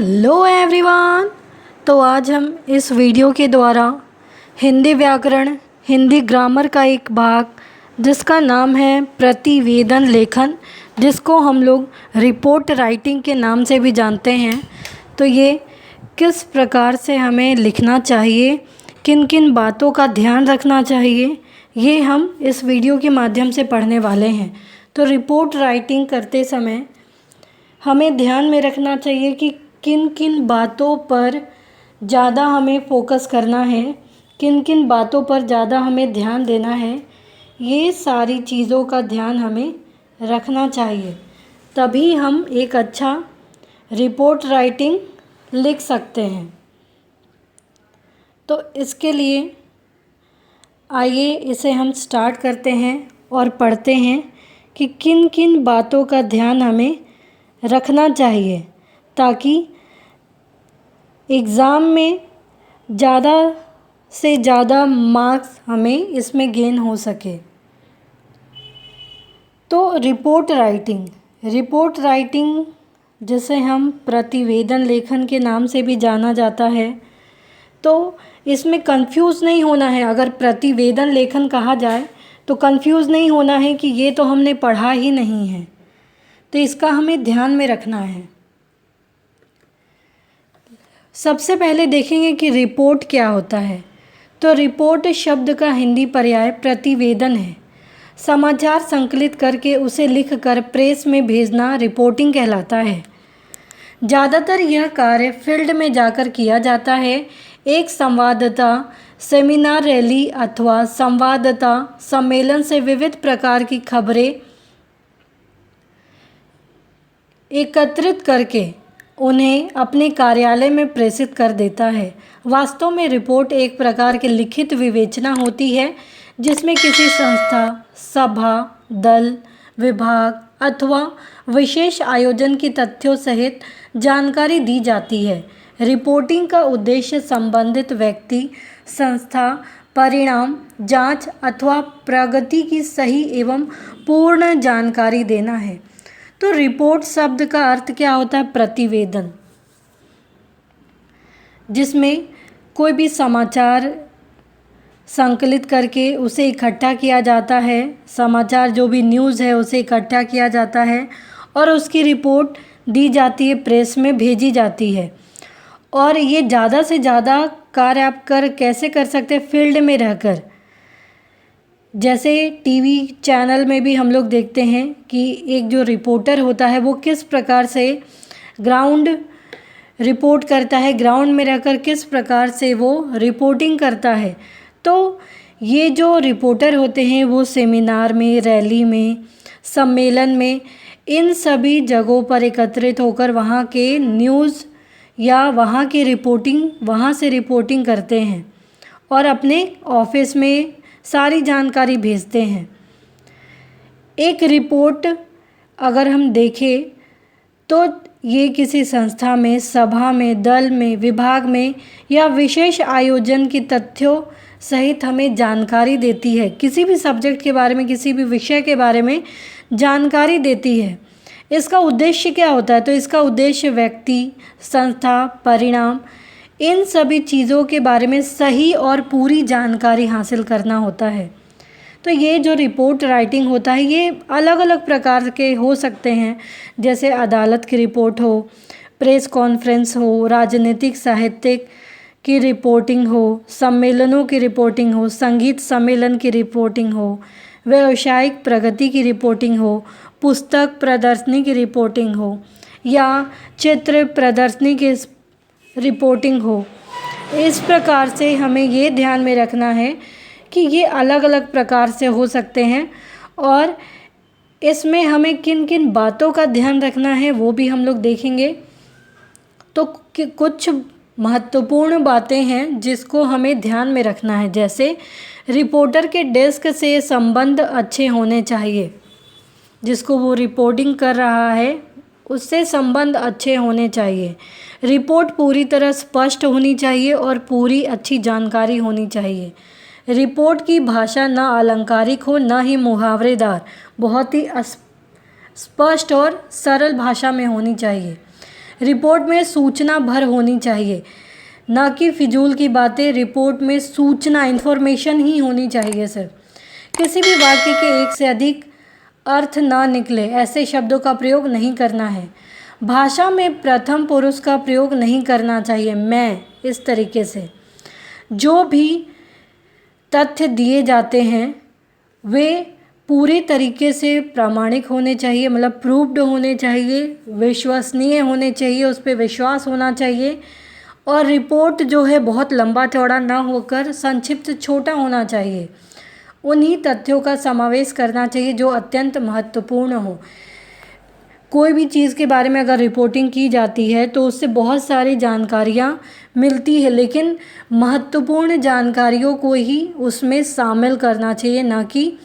Hello everyone. तो आज हम इस वीडियो के द्वारा हिंदी व्याकरण, हिंदी ग्रामर का एक भाग जिसका नाम है प्रतिवेदन लेखन, जिसको हम लोग रिपोर्ट राइटिंग के नाम से भी जानते हैं। तो ये किस प्रकार से हमें लिखना चाहिए, किन किन बातों का ध्यान रखना चाहिए, ये हम इस वीडियो के माध्यम से पढ़ने वाले हैं। तो रिपोर्ट राइटिंग करते समय हमें ध्यान में रखना चाहिए कि किन किन बातों पर ज़्यादा हमें फोकस करना है, किन किन बातों पर ज़्यादा हमें ध्यान देना है। ये सारी चीज़ों का ध्यान हमें रखना चाहिए, तभी हम एक अच्छा रिपोर्ट राइटिंग लिख सकते हैं। तो इसके लिए आइए इसे हम स्टार्ट करते हैं और पढ़ते हैं कि किन किन बातों का ध्यान हमें रखना चाहिए ताकि एग्ज़ाम में ज़्यादा से ज़्यादा मार्क्स हमें इसमें गेन हो सके। तो रिपोर्ट राइटिंग जिसे हम प्रतिवेदन लेखन के नाम से भी जाना जाता है, तो इसमें कंफ्यूज नहीं होना है। अगर प्रतिवेदन लेखन कहा जाए तो कंफ्यूज नहीं होना है कि ये तो हमने पढ़ा ही नहीं है, तो इसका हमें ध्यान में रखना है। सबसे पहले देखेंगे कि रिपोर्ट क्या होता है। तो रिपोर्ट शब्द का हिंदी पर्याय प्रतिवेदन है। समाचार संकलित करके उसे लिखकर प्रेस में भेजना रिपोर्टिंग कहलाता है। ज़्यादातर यह कार्य फील्ड में जाकर किया जाता है। एक संवाददाता सेमिनार, रैली अथवा संवाददाता सम्मेलन से विविध प्रकार की खबरें एकत्रित करके उन्हें अपने कार्यालय में प्रेषित कर देता है। वास्तव में रिपोर्ट एक प्रकार की लिखित विवेचना होती है जिसमें किसी संस्था, सभा, दल, विभाग अथवा विशेष आयोजन की तथ्यों सहित जानकारी दी जाती है। रिपोर्टिंग का उद्देश्य संबंधित व्यक्ति, संस्था, परिणाम, जांच अथवा प्रगति की सही एवं पूर्ण जानकारी देना है। तो रिपोर्ट शब्द का अर्थ क्या होता है? प्रतिवेदन, जिसमें कोई भी समाचार संकलित करके उसे इकट्ठा किया जाता है। समाचार जो भी न्यूज़ है उसे इकट्ठा किया जाता है और उसकी रिपोर्ट दी जाती है, प्रेस में भेजी जाती है। और ये ज़्यादा से ज़्यादा कार्य आप कैसे कर सकते हैं? फील्ड में रहकर। जैसे टीवी चैनल में भी हम लोग देखते हैं कि एक जो रिपोर्टर होता है वो किस प्रकार से ग्राउंड रिपोर्ट करता है, ग्राउंड में रहकर किस प्रकार से वो रिपोर्टिंग करता है। तो ये जो रिपोर्टर होते हैं वो सेमिनार में, रैली में, सम्मेलन में, इन सभी जगहों पर एकत्रित होकर वहाँ के न्यूज़ या वहाँ की रिपोर्टिंग, वहाँ से रिपोर्टिंग करते हैं और अपने ऑफिस में सारी जानकारी भेजते हैं। एक रिपोर्ट अगर हम देखें तो ये किसी संस्था में, सभा में, दल में, विभाग में या विशेष आयोजन की तथ्यों सहित हमें जानकारी देती है। किसी भी सब्जेक्ट के बारे में, किसी भी विषय के बारे में जानकारी देती है। इसका उद्देश्य क्या होता है? तो इसका उद्देश्य व्यक्ति, संस्था, परिणाम, इन सभी चीज़ों के बारे में सही और पूरी जानकारी हासिल करना होता है। तो ये जो रिपोर्ट राइटिंग होता है ये अलग अलग प्रकार के हो सकते हैं, जैसे अदालत की रिपोर्ट हो, प्रेस कॉन्फ्रेंस हो, राजनीतिक साहित्यिक की रिपोर्टिंग हो, सम्मेलनों की रिपोर्टिंग हो, संगीत सम्मेलन की रिपोर्टिंग हो, व्यावसायिक प्रगति की रिपोर्टिंग हो, पुस्तक प्रदर्शनी की रिपोर्टिंग हो या चित्र प्रदर्शनी की रिपोर्टिंग हो। इस प्रकार से हमें ये ध्यान में रखना है कि ये अलग अलग प्रकार से हो सकते हैं और इसमें हमें किन किन बातों का ध्यान रखना है वो भी हम लोग देखेंगे। तो कुछ महत्वपूर्ण बातें हैं जिसको हमें ध्यान में रखना है, जैसे रिपोर्टर के डेस्क से संबंध अच्छे होने चाहिए। जिसको वो रिपोर्टिंग कर रहा है उससे संबंध अच्छे होने चाहिए। रिपोर्ट पूरी तरह स्पष्ट होनी चाहिए और पूरी अच्छी जानकारी होनी चाहिए। रिपोर्ट की भाषा ना अलंकारिक हो, ना ही मुहावरेदार, बहुत ही स्पष्ट और सरल भाषा में होनी चाहिए। रिपोर्ट में सूचना भर होनी चाहिए, ना कि फिजूल की बातें। रिपोर्ट में सूचना, इन्फॉर्मेशन ही होनी चाहिए सिर्फ। किसी भी वाक्य के एक से अधिक अर्थ ना निकले ऐसे शब्दों का प्रयोग नहीं करना है। भाषा में प्रथम पुरुष का प्रयोग नहीं करना चाहिए, मैं, इस तरीके से। जो भी तथ्य दिए जाते हैं वे पूरी तरीके से प्रामाणिक होने चाहिए, मतलब प्रूव्ड होने चाहिए, विश्वसनीय होने चाहिए, उस पर विश्वास होना चाहिए। और रिपोर्ट जो है बहुत लंबा चौड़ा ना होकर संक्षिप्त, छोटा होना चाहिए। उन्हीं तथ्यों का समावेश करना चाहिए जो अत्यंत महत्वपूर्ण हो। कोई भी चीज़ के बारे में अगर रिपोर्टिंग की जाती है तो उससे बहुत सारी जानकारियाँ मिलती है, लेकिन महत्वपूर्ण जानकारियों को ही उसमें शामिल करना चाहिए, ना कि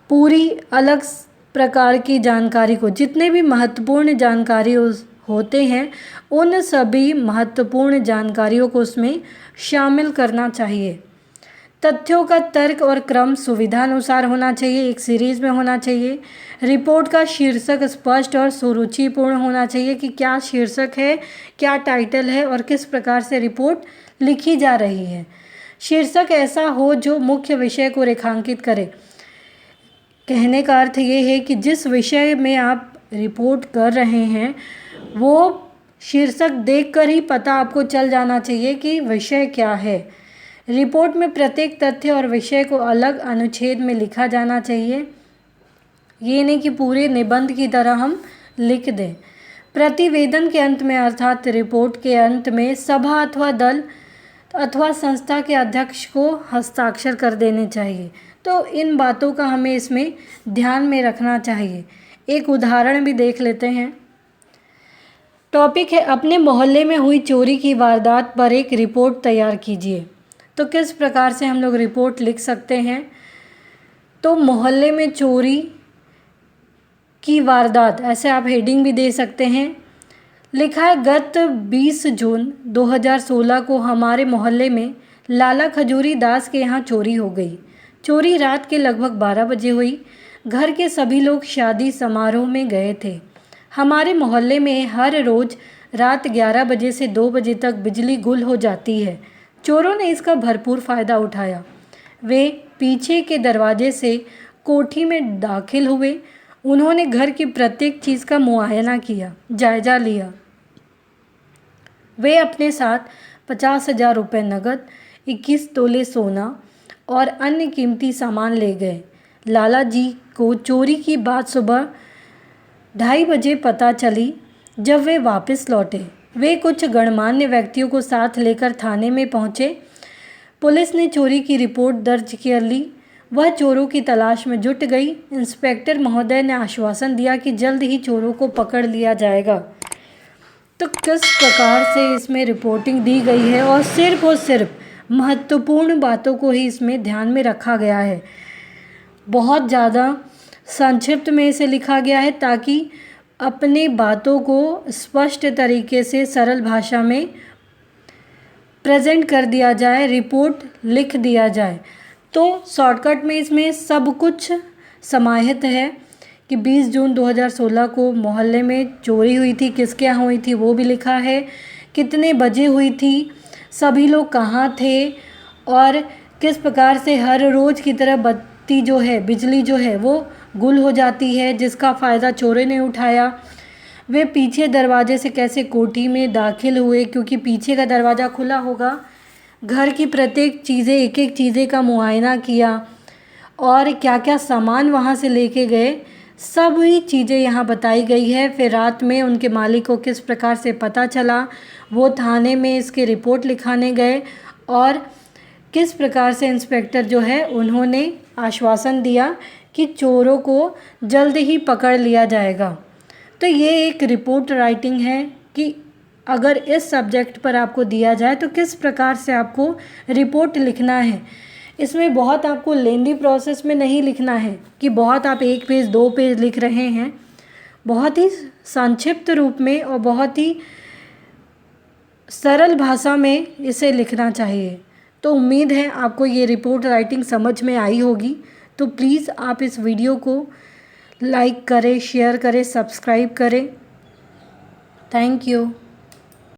पूरी अलग प्रकार की जानकारी को। जितने भी महत्वपूर्ण जानकारी होते हैं उन सभी महत्वपूर्ण जानकारियों को उसमें शामिल करना चाहिए। तथ्यों का तर्क और क्रम सुविधानुसार होना चाहिए, एक सीरीज में होना चाहिए। रिपोर्ट का शीर्षक स्पष्ट और सुरुचिपूर्ण होना चाहिए कि क्या शीर्षक है, क्या टाइटल है और किस प्रकार से रिपोर्ट लिखी जा रही है। शीर्षक ऐसा हो जो मुख्य विषय को रेखांकित करे। कहने का अर्थ ये है कि जिस विषय में आप रिपोर्ट कर रहे हैं वो शीर्षक देखकर ही पता आपको चल जाना चाहिए कि विषय क्या है। रिपोर्ट में प्रत्येक तथ्य और विषय को अलग अनुच्छेद में लिखा जाना चाहिए, ये नहीं कि पूरे निबंध की तरह हम लिख दें। प्रतिवेदन के अंत में अर्थात रिपोर्ट के अंत में सभा अथवा दल अथवा संस्था के अध्यक्ष को हस्ताक्षर कर देने चाहिए। तो इन बातों का हमें इसमें ध्यान में रखना चाहिए। एक उदाहरण भी देख लेते हैं। टॉपिक है अपने मोहल्ले में हुई चोरी की वारदात पर एक रिपोर्ट तैयार कीजिए। तो किस प्रकार से हम लोग रिपोर्ट लिख सकते हैं? तो मोहल्ले में चोरी की वारदात, ऐसे आप हेडिंग भी दे सकते हैं। लिखा है गत 20 जून 2016 को हमारे मोहल्ले में लाला खजूरी दास के यहाँ चोरी हो गई। चोरी रात के लगभग 12 बजे हुई। घर के सभी लोग शादी समारोह में गए थे। हमारे मोहल्ले में हर रोज़ रात 11 बजे से 2 बजे तक बिजली गुल हो जाती है। चोरों ने इसका भरपूर फ़ायदा उठाया। वे पीछे के दरवाजे से कोठी में दाखिल हुए। उन्होंने घर की प्रत्येक चीज़ का मुआयना किया, जायज़ा लिया। वे अपने साथ 50,000 रुपये नकद, 21 तोले सोना और अन्य कीमती सामान ले गए। लाला जी को चोरी की बात सुबह 2:30 बजे पता चली। जब वे वापस लौटे वे कुछ गणमान्य व्यक्तियों को साथ लेकर थाने में पहुंचे। पुलिस ने चोरी की रिपोर्ट दर्ज कर ली। वह चोरों की तलाश में जुट गई। इंस्पेक्टर महोदय ने आश्वासन दिया कि जल्द ही चोरों को पकड़ लिया जाएगा। तो किस प्रकार से इसमें रिपोर्टिंग दी गई है और सिर्फ महत्वपूर्ण बातों को ही इसमें ध्यान में रखा गया है। बहुत ज़्यादा संक्षिप्त में इसे लिखा गया है ताकि अपनी बातों को स्पष्ट तरीके से सरल भाषा में प्रेजेंट कर दिया जाए, रिपोर्ट लिख दिया जाए। तो शॉर्टकट में इसमें सब कुछ समाहित है कि 20 जून 2016 को मोहल्ले में चोरी हुई थी, किसके यहाँ हुई थी वो भी लिखा है, कितने बजे हुई थी, सभी लोग कहाँ थे और किस प्रकार से हर रोज़ की तरह बत्ती जो है, बिजली जो है वो गुल हो जाती है, जिसका फ़ायदा चोरों ने उठाया। वे पीछे दरवाजे से कैसे कोठी में दाखिल हुए, क्योंकि पीछे का दरवाज़ा खुला होगा। घर की प्रत्येक चीज़ें, एक एक चीज़ें का मुआयना किया और क्या क्या सामान वहाँ से लेके गए, सभी चीज़ें यहाँ बताई गई है। फिर रात में उनके मालिक को किस प्रकार से पता चला, वो थाने में इसके रिपोर्ट लिखाने गए और किस प्रकार से इंस्पेक्टर जो है उन्होंने आश्वासन दिया कि चोरों को जल्द ही पकड़ लिया जाएगा। तो ये एक रिपोर्ट राइटिंग है कि अगर इस सब्जेक्ट पर आपको दिया जाए तो किस प्रकार से आपको रिपोर्ट लिखना है। इसमें बहुत आपको लेंदी प्रोसेस में नहीं लिखना है कि बहुत आप 1 पेज 2 पेज लिख रहे हैं। बहुत ही संक्षिप्त रूप में और बहुत ही सरल भाषा में इसे लिखना चाहिए। तो उम्मीद है आपको ये रिपोर्ट राइटिंग समझ में आई होगी। तो प्लीज़ आप इस वीडियो को लाइक करें, शेयर करें, सब्सक्राइब करें थैंक यू।